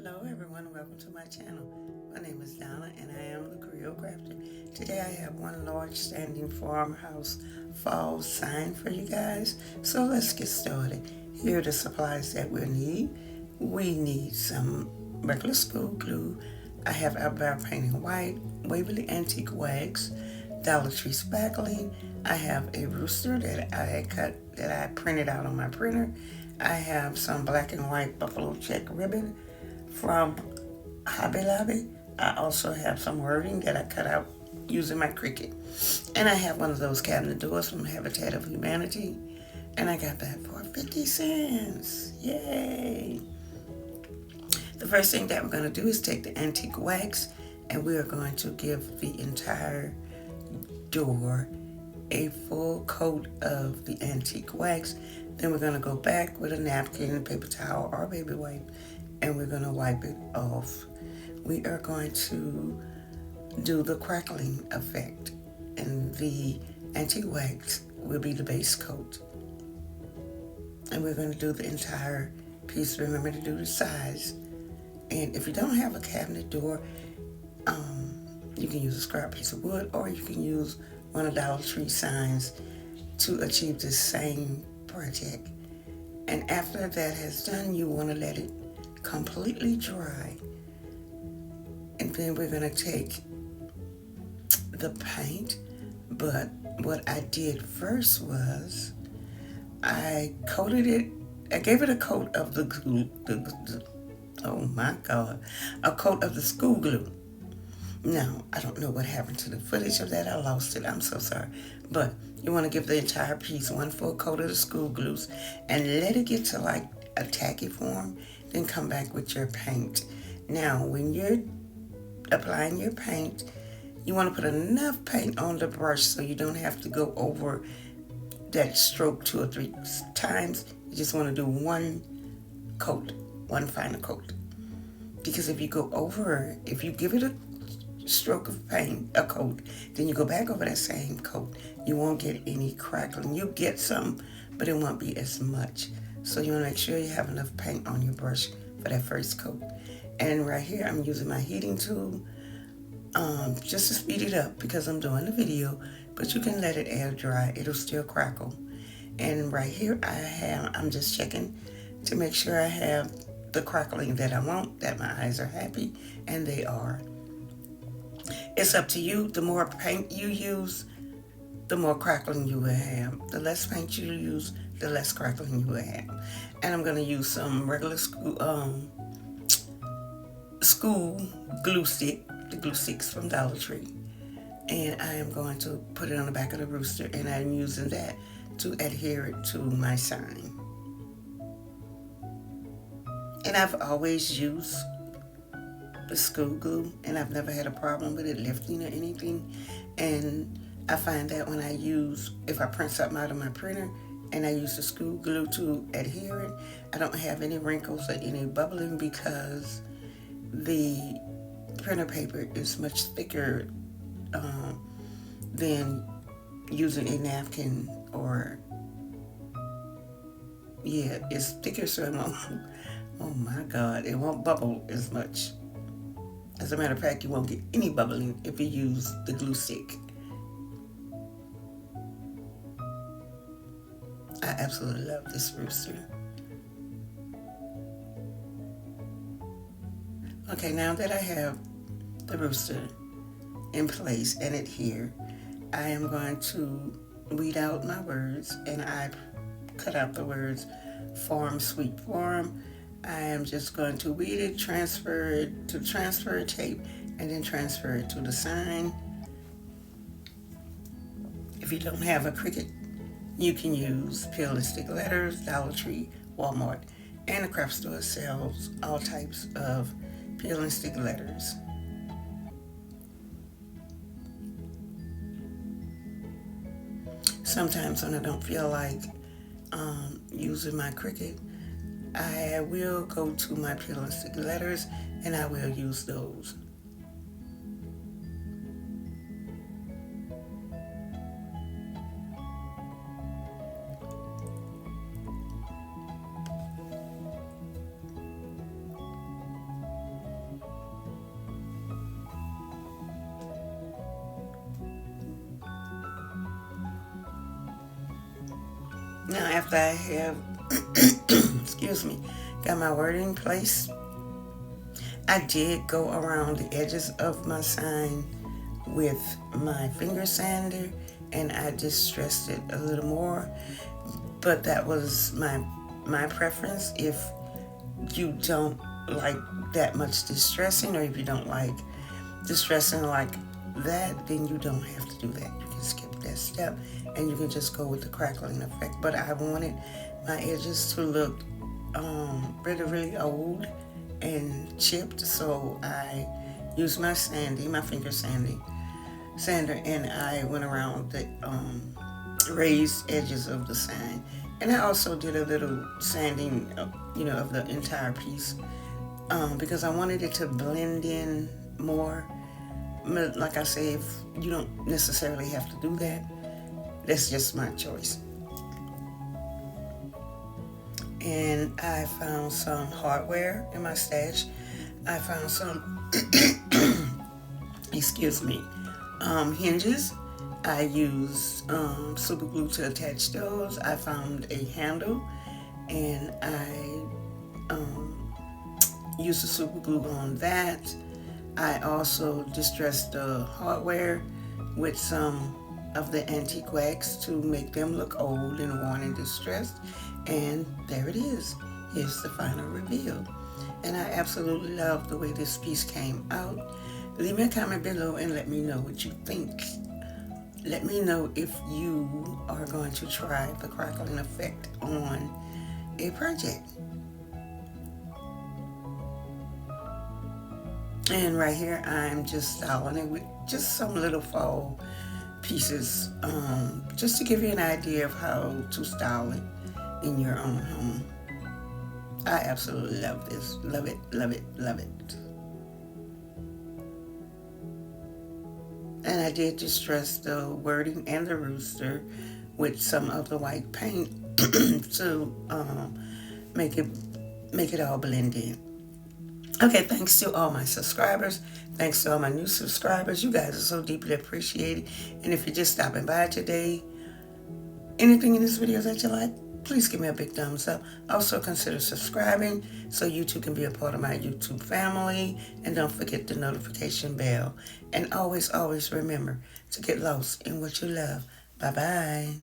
Hello everyone, welcome to my channel. My name is Donna and I am the Creole Crafter. Today I have one large standing farmhouse fall sign for you guys. So let's get started. Here are the supplies that we'll need. We need some regular school glue. I have Outbound Painting White, Waverly Antique Wax, Dollar Tree spackling. I have a rooster that I had cut, that I printed out on my printer. I have some black and white buffalo check ribbon from Hobby Lobby. I also have some wording that I cut out using my Cricut. And I have one of those cabinet doors from Habitat of Humanity. And I got that for 50 cents. Yay! The first thing that we're going to do is take the antique wax and we are going to give the entire door a full coat of the antique wax. Then we're going to go back with a napkin, paper towel, or baby wipe, and we're going to wipe it off. We are going to do the crackling effect, and the antique wax will be the base coat. And we're going to do the entire piece. Remember to do the size. And if you don't have a cabinet door, you can use a scrap piece of wood, or you can use one of Dollar Tree signs to achieve the same project. And after that has done, you want to let it completely dry. And then we're going to take the paint. But what I did first was I coated it. I gave it a coat of the glue. Oh my God. A coat of the school glue. Now, I don't know what happened to the footage of that. I lost it. I'm so sorry. But you want to give the entire piece one full coat of the school glues and let it get to like a tacky form. Then come back with your paint. Now, when you're applying your paint, you want to put enough paint on the brush so you don't have to go over that stroke 2 or 3 times. You just want to do one coat, one final coat. Because if you go over, if you give it a stroke of paint, a coat, then you go back over that same coat, you won't get any crackling. You'll get some, but it won't be as much. So you want to make sure you have enough paint on your brush for that first coat. And right here, I'm using my heating tool just to speed it up because I'm doing the video, but you can let it air dry. It'll still crackle. And right here, I'm just checking to make sure I have the crackling that I want, that my eyes are happy, and they are. It's up to you. The more paint you use, the more crackling you will have. The less paint you use, the less crackling you will have. And I'm going to use some regular school glue stick, the glue sticks from Dollar Tree. And I am going to put it on the back of the rooster, and I'm using that to adhere it to my sign. And I've always used the school glue, and I've never had a problem with it lifting or anything. And I find that when if I print something out of my printer and I use the school glue to adhere it, I don't have any wrinkles or any bubbling because the printer paper is much thicker than using a napkin, or it's thicker, so it won't, oh my God, it won't bubble as much. As a matter of fact, you won't get any bubbling if you use the glue stick. I absolutely love this rooster. Okay, now that I have the rooster in place and adhere, I am going to weed out my words, and I cut out the words farm, sweet farm. I am just going to weed it, transfer it to transfer tape, and then transfer it to the sign. If you don't have a Cricut, you can use peel and stick letters. Dollar Tree, Walmart, and the craft store sells all types of peel and stick letters. Sometimes when I don't feel like using my Cricut, I will go to my peel and stick letters and I will use those. Now after I have, excuse me, got my wording placed, I did go around the edges of my sign with my finger sander, and I distressed it a little more. But that was my preference. If you don't like that much distressing, or if you don't like distressing like that, then you don't have to do that. You can skip that step and you can just go with the crackling effect. But I wanted my edges to look really old and chipped, so I used my finger sander, and I went around the raised edges of the sign. And I also did a little sanding, of the entire piece, because I wanted it to blend in more. Like I say, if you don't necessarily have to do that, that's just my choice. And I found some hardware in my stash. I found some, excuse me, hinges. I used super glue to attach those. I found a handle, and I used the super glue on that. I also distressed the hardware with some of the antique wax to make them look old and worn and distressed. And there it is. Here's the final reveal. And I absolutely love the way this piece came out. Leave me a comment below and let me know what you think. Let me know if you are going to try the crackling effect on a project. And right here, I'm just styling it with just some little fall pieces, just to give you an idea of how to style it in your own home. I absolutely love this. Love it, love it, love it. And I did distress the wording and the rooster with some of the white paint to make it all blend in. Okay, thanks to all my subscribers. Thanks to all my new subscribers. You guys are so deeply appreciated. And if you're just stopping by today, anything in this video that you like, please give me a big thumbs up. Also consider subscribing so you too can be a part of my YouTube family. And don't forget the notification bell. And always, always remember to get lost in what you love. Bye-bye.